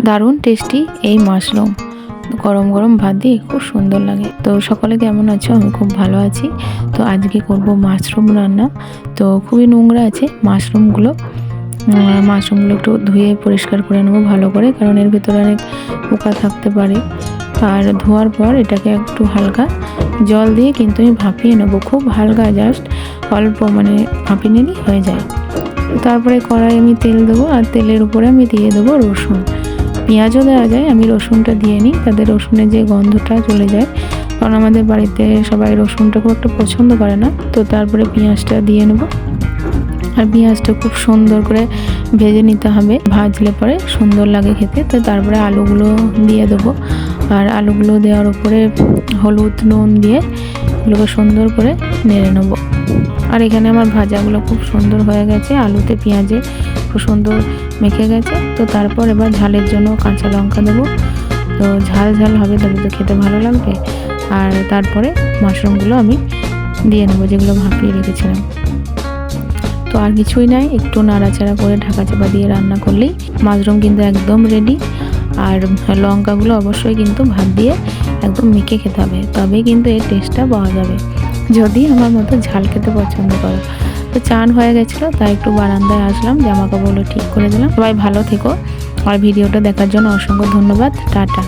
দারুণ টেস্টি এই মাশরুম গরম গরম ভাত দিয়ে খুব সুন্দর লাগে। তো সকলে কেমন আছো? আমি খুব ভালো আছি। তো আজকে করব মাশরুম রান্না। তো খুবই নোংরা আছে মাশরুমগুলো। মাশরুমগুলো একটু ধুয়ে পরিষ্কার করে নেবো ভালো করে, কারণ এর ভিতরে অনেক পোকা থাকতে পারে। আর ধোয়ার পর এটাকে একটু হালকা জল দিয়ে কিন্তু আমি ভাপিয়ে নেবো, খুব হালকা, জাস্ট অল্প, মানে ভাপিয়ে নিলেই হয়ে যায়। তারপরে কড়াই আমি তেল দেবো, আর তেলের উপরে আমি দিয়ে দেবো রসুন। পেঁয়াজও দেওয়া যায়, আমি রসুনটা দিয়ে নিই, তাদের রসুনের যে গন্ধটা চলে যায়, কারণ আমাদের বাড়িতে সবাই রসুনটা খুব একটা পছন্দ করে না। তো তারপরে পেঁয়াজটা দিয়ে নেব, আর পেঁয়াজটা খুব সুন্দর করে ভেজে নিতে হবে, ভাজলে পরে সুন্দর লাগে খেতে। তো তারপরে আলুগুলো দিয়ে দেবো, আর আলুগুলো দেওয়ার উপরে হলুদ নুন দিয়ে এগুলোকে সুন্দর করে নেড়ে নেবো। আর এখানে আমার ভাজাগুলো খুব সুন্দর হয়ে গেছে, আলুতে পেঁয়াজে খুব সুন্দর মেখে গেছে। তো তারপর এবার ঝালের জন্য কাঁচা লঙ্কা দেবো। তো ঝাল ঝাল হবে, তবে তো খেতে ভালো লাগবে। আর তারপরে মাশরুমগুলো আমি দিয়ে নেবো, যেগুলো ভাপিয়ে রেখেছিলাম। তো আর কিছুই নাই, একটু নাড়াচাড়া করে ঢাকা চাপা দিয়ে রান্না করলেই মাশরুম কিন্তু একদম রেডি। আর লঙ্কাগুলো অবশ্যই কিন্তু ভাত দিয়ে একদম মেখে খেতে হবে, তবেই কিন্তু এর টেস্টটা পাওয়া যাবে, যদি আমার মতো ঝাল খেতে পছন্দ করো। তো চান হয়ে গেছিলো, তাই একটু বারান্দায় আসলাম, জামা কাপড়গুলো ঠিক করে দিলাম। সবাই ভালো থেকো, আর ভিডিওটা দেখার জন্য অসংখ্য ধন্যবাদ। টাটা।